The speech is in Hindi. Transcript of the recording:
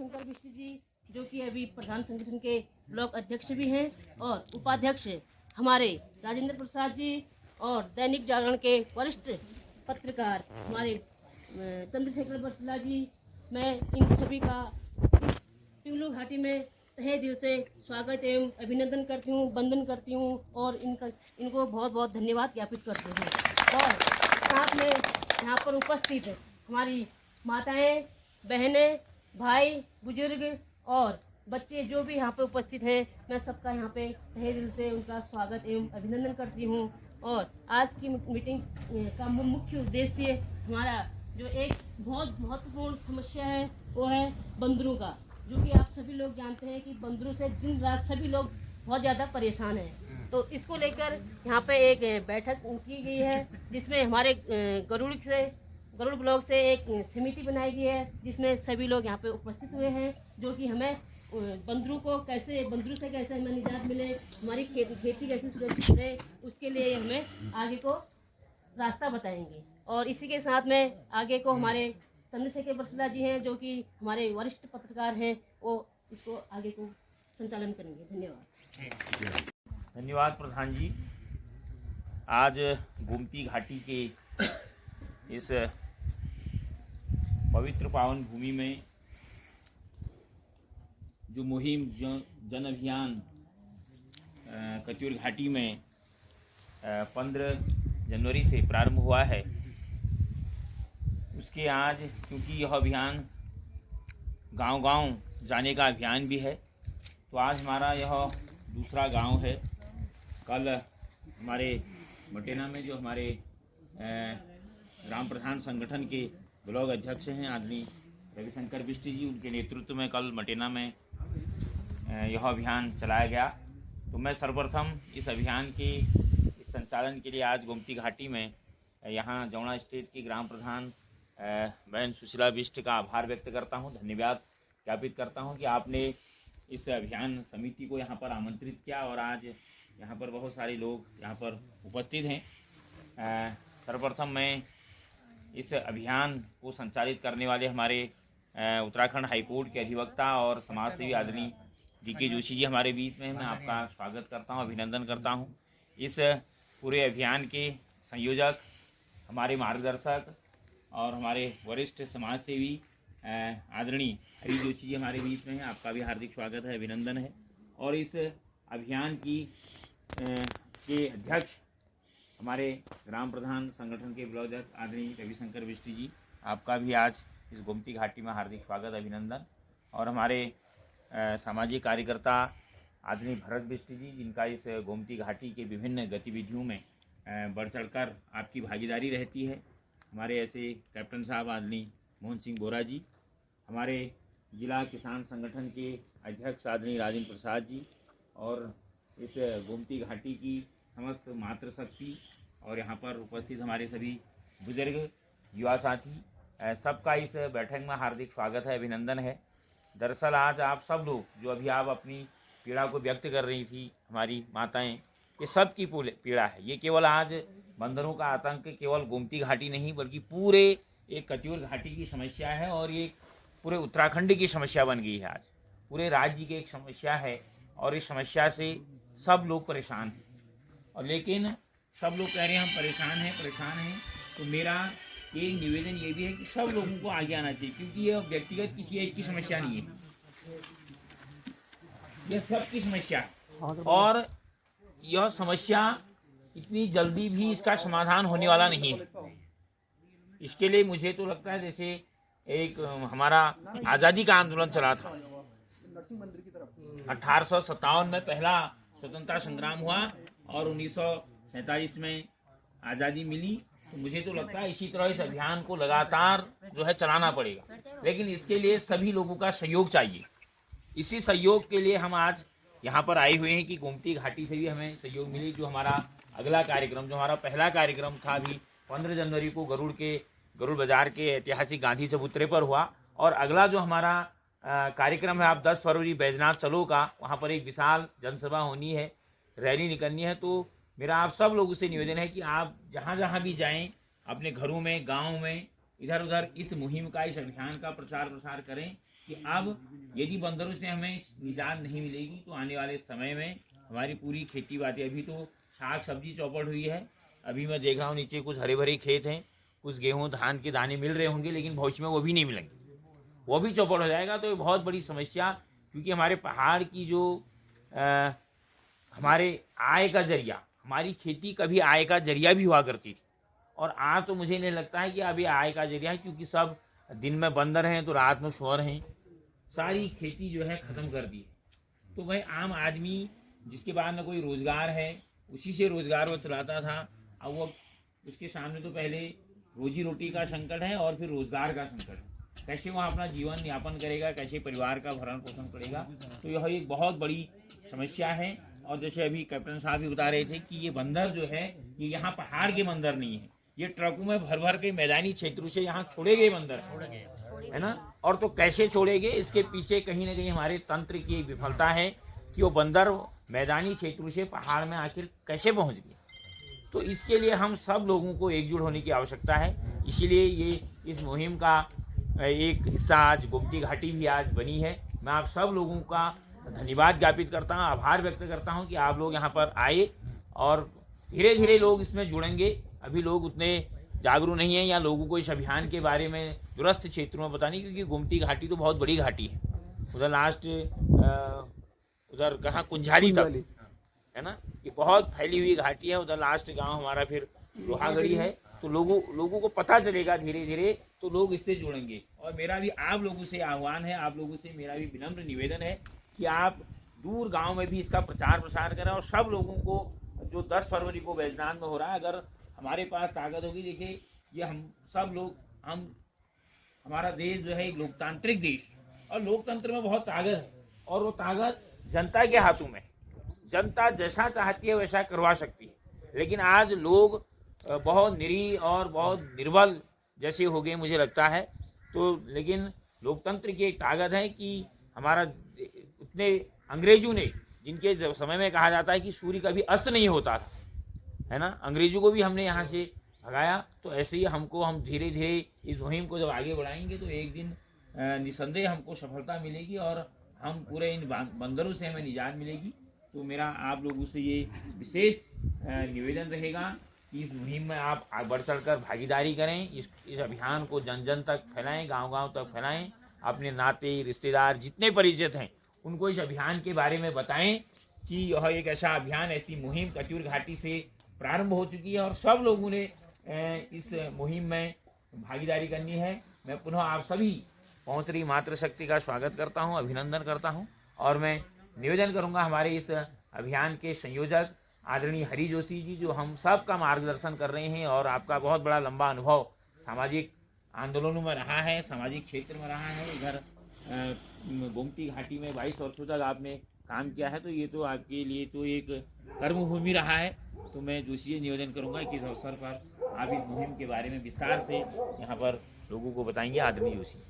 शंकर बिष्ट जी जो कि अभी प्रधान संगठन के ब्लॉक अध्यक्ष भी हैं और उपाध्यक्ष हमारे राजेंद्र प्रसाद जी और दैनिक जागरण के वरिष्ठ पत्रकार हमारे चंद्रशेखर बरसला जी, मैं इन सभी का इस पिंगलू घाटी में तहे दिल से स्वागत एवं अभिनंदन करती हूँ, वंदन करती हूँ और इनको बहुत बहुत धन्यवाद ज्ञापित करती हूँ। और साथ में यहाँ पर उपस्थित हमारी माताएं, बहनें, भाई, बुजुर्ग और बच्चे जो भी यहाँ पे उपस्थित हैं, मैं सबका यहाँ पे तहे दिल से उनका स्वागत एवं अभिनंदन करती हूँ। और आज की मीटिंग का मुख्य उद्देश्य हमारा जो एक बहुत महत्वपूर्ण समस्या है वो है बंदरों का, जो कि आप सभी लोग जानते हैं कि बंदरों से दिन रात सभी लोग बहुत ज़्यादा परेशान हैं। तो इसको लेकर यहाँ पे एक बैठक की गई है जिसमें हमारे गरुड़ ब्लॉक से एक समिति बनाई गई है जिसमें सभी लोग यहाँ पे उपस्थित हुए हैं, जो कि हमें बंदरों से कैसे हमें निजात मिले, हमारी खेती कैसे सुरक्षित रहे, उसके लिए हमें आगे को रास्ता बताएंगे। और इसी के साथ में आगे को हमारे चंद्रशेखर बरसला जी हैं जो कि हमारे वरिष्ठ पत्रकार हैं, वो इसको आगे को संचालन करेंगे। धन्यवाद। धन्यवाद प्रधान जी। आज गोमती घाटी के इस पवित्र पावन भूमि में जो मुहिम जन अभियान कत्यूर घाटी में 15 जनवरी से प्रारंभ हुआ है, उसके आज क्योंकि यह अभियान गांव-गांव जाने का अभियान भी है, तो आज हमारा यह दूसरा गांव है। कल हमारे मटेना में जो हमारे ग्राम प्रधान संगठन के ब्लॉक अध्यक्ष हैं आदरणीय रविशंकर बिष्ट जी, उनके नेतृत्व में कल मटेना में यह अभियान चलाया गया। तो मैं सर्वप्रथम इस अभियान के इस संचालन के लिए आज गोमती घाटी में यहाँ जौना स्टेट की ग्राम प्रधान बहन सुशीला बिष्ट का आभार व्यक्त करता हूँ, धन्यवाद ज्ञापित करता हूँ कि आपने इस अभियान समिति को यहाँ पर आमंत्रित किया और आज यहाँ पर बहुत सारे लोग यहाँ पर उपस्थित हैं। सर्वप्रथम मैं इस अभियान को संचालित करने वाले हमारे उत्तराखंड हाईकोर्ट के अधिवक्ता और समाजसेवी आदरणीय DK जोशी जी हमारे बीच में, मैं आपका स्वागत करता हूं, अभिनंदन करता हूं। इस पूरे अभियान के संयोजक, हमारे मार्गदर्शक और हमारे वरिष्ठ समाजसेवी आदरणीय हरी जोशी जी हमारे बीच में हैं, आपका भी हार्दिक स्वागत है, अभिनंदन है। और इस अभियान के अध्यक्ष हमारे ग्राम प्रधान संगठन के ब्लॉक अध्यक्ष आदरणीय रविशंकर बिष्ट जी, आपका भी आज इस गोमती घाटी में हार्दिक स्वागत, अभिनंदन। और हमारे सामाजिक कार्यकर्ता आदरणीय भरत बिष्ट जी, जिनका इस गोमती घाटी के विभिन्न गतिविधियों में बढ़ चढ़कर आपकी भागीदारी रहती है। हमारे ऐसे कैप्टन साहब आदरणीय मोहन सिंह बोरा जी, हमारे जिला किसान संगठन के अध्यक्ष आदरणीय राजेंद्र प्रसाद जी, और इस गोमती घाटी की समस्त मातृशक्ति और यहाँ पर उपस्थित हमारे सभी बुजुर्ग युवा साथी, सबका इस बैठक में हार्दिक स्वागत है, अभिनंदन है। दरअसल आज आप सब लोग जो अभी आप अपनी पीड़ा को व्यक्त कर रही थी, हमारी माताएं, ये सब की पीड़ा है। ये केवल आज बंदरों का आतंक केवल गोमती घाटी नहीं बल्कि पूरे एक कत्यूर घाटी की समस्या है और ये पूरे उत्तराखंड की समस्या बन गई है। आज पूरे राज्य की एक समस्या है और इस समस्या से सब लोग परेशान हैं। और लेकिन सब लोग कह रहे हैं हम परेशान हैं, तो मेरा एक निवेदन ये भी है कि सब लोगों को आगे आना चाहिए, क्योंकि यह व्यक्तिगत किसी एक की समस्या नहीं है, यह सबकी समस्या है। और यह समस्या इतनी जल्दी भी इसका समाधान होने वाला नहीं है। इसके लिए मुझे तो लगता है जैसे एक हमारा आज़ादी का आंदोलन चला था, 1857 में पहला स्वतंत्रता संग्राम हुआ और 1947 में आज़ादी मिली। तो मुझे तो लगता है इसी तरह इस अभियान को लगातार जो है चलाना पड़ेगा, लेकिन इसके लिए सभी लोगों का सहयोग चाहिए। इसी सहयोग के लिए हम आज यहाँ पर आए हुए हैं कि गोमती घाटी से भी हमें सहयोग मिले। जो हमारा अगला कार्यक्रम, जो हमारा पहला कार्यक्रम था अभी 15 जनवरी को गरुड़ बाजार के ऐतिहासिक गांधी चबूतरे पर हुआ, और अगला जो हमारा कार्यक्रम है आप 10 फरवरी बैजनाथ चलो का, वहाँ पर एक विशाल जनसभा होनी है, रैली निकलनी है। तो मेरा आप सब लोगों से निवेदन है कि आप जहाँ जहाँ भी जाएं, अपने घरों में, गाँव में, इधर उधर इस मुहिम का, इस अभियान का प्रचार प्रसार करें कि अब यदि बंदरों से हमें निजात नहीं मिलेगी तो आने वाले समय में हमारी पूरी खेती बाड़ी, अभी तो साग सब्जी चौपट हुई है, अभी मैं देख रहा हूँ नीचे कुछ हरे भरे खेत हैं, कुछ गेहूँ धान के दाने मिल रहे होंगे, लेकिन भविष्य में वो भी नहीं मिलेंगे, वो भी चौपट हो जाएगा। तो ये बहुत बड़ी समस्या, क्योंकि हमारे पहाड़ की जो हमारे आय का जरिया, हमारी खेती कभी आय का जरिया भी हुआ करती थी, और आज तो मुझे नहीं लगता है कि अभी आय का जरिया है, क्योंकि सब दिन में बंदर हैं तो रात में शोर हैं, सारी खेती जो है ख़त्म कर दी है। तो भाई आम आदमी जिसके पास न कोई रोज़गार है, उसी से रोज़गार वो चलाता था। अब वो उसके सामने तो पहले रोजी रोटी का संकट है और फिर रोज़गार का संकट है, कैसे वह अपना जीवन यापन करेगा, कैसे परिवार का भरण पोषण करेगा। तो यह एक बहुत बड़ी समस्या है। और जैसे अभी कैप्टन साहब भी बता रहे थे कि ये बंदर जो है, ये यहाँ पहाड़ के बंदर नहीं है, ये ट्रकों में भर भर के मैदानी क्षेत्रों से यहाँ छोड़े गए बंदर है ना। और तो कैसे छोड़ेंगे, इसके पीछे कहीं ना कहीं हमारे तंत्र की विफलता है कि वो बंदर मैदानी क्षेत्रों से पहाड़ में आखिर कैसे पहुँच गए। तो इसके लिए हम सब लोगों को एकजुट होने की आवश्यकता है। इसीलिए ये इस मुहिम का एक हिस्सा आज गोमती घाटी भी आज बनी है। मैं आप सब लोगों का धन्यवाद ज्ञापित करता हूँ, आभार व्यक्त करता हूँ कि आप लोग यहाँ पर आए, और धीरे धीरे लोग इसमें जुड़ेंगे। अभी लोग उतने जागरूक नहीं हैं, या लोगों को इस अभियान के बारे में दूरस्थ क्षेत्रों में पता नहीं, क्योंकि गोमती घाटी तो बहुत बड़ी घाटी है। उधर लास्ट उधर कहाँ कुंजाली तक है ना, ये बहुत फैली हुई घाटी है। उधर लास्ट गांव हमारा फिर लोहागढ़ी है। तो लोगों को पता चलेगा धीरे धीरे, तो लोग इससे जुड़ेंगे। और मेरा भी आप लोगों से आह्वान है, आप लोगों से मेरा भी विनम्र निवेदन है कि आप दूर गांव में भी इसका प्रचार प्रसार करें, और सब लोगों को जो 10 फरवरी को बैजनाथ में हो रहा है, अगर हमारे पास ताकत होगी, देखिए ये हम सब लोग, हमारा देश जो है एक लोकतांत्रिक देश, और लोकतंत्र में बहुत ताकत है, और वो ताकत जनता के हाथों में। जनता जैसा चाहती है वैसा करवा सकती है, लेकिन आज लोग बहुत निरीह और बहुत निर्बल जैसे हो गए मुझे लगता है। तो लेकिन लोकतंत्र की एक ताकत है कि हमारा उतने अंग्रेजों ने, जिनके समय में कहा जाता है कि सूर्य कभी अस्त नहीं होता था, है ना, अंग्रेजों को भी हमने यहाँ से भगाया। तो ऐसे ही हम धीरे धीरे इस मुहिम को जब आगे बढ़ाएंगे तो एक दिन निसंदेह हमको सफलता मिलेगी, और हम पूरे इन बंदरों से हमें निजात मिलेगी। तो मेरा आप लोगों से ये विशेष निवेदन रहेगा कि इस मुहिम में आप बढ़ चढ़ कर भागीदारी करें, इस अभियान को जन जन तक फैलाएं, गांव-गांव तक फैलाएं, अपने नाते रिश्तेदार जितने परिचित हैं उनको इस अभियान के बारे में बताएं कि यह एक ऐसा अभियान, ऐसी मुहिम कटयूर घाटी से प्रारंभ हो चुकी है, और सब लोगों ने इस मुहिम में भागीदारी करनी है। मैं पुनः आप सभी पहुँच रही मातृशक्ति का स्वागत करता हूँ, अभिनंदन करता हूँ, और मैं निवेदन करूंगा हमारे इस अभियान के संयोजक आदरणीय हरि जोशी जी, जो हम सब का मार्गदर्शन कर रहे हैं, और आपका बहुत बड़ा लंबा अनुभव सामाजिक आंदोलनों में रहा है, सामाजिक क्षेत्र में रहा है। इधर गोमती घाटी में 22 वर्षों तक आपने काम किया है, तो ये तो आपके लिए तो एक कर्मभूमि रहा है। तो मैं जोशी निवेदन करूँगा कि इस अवसर पर आप इस मुहिम के बारे में विस्तार से यहाँ पर लोगों को बताएंगे। आदरणीय जोशी।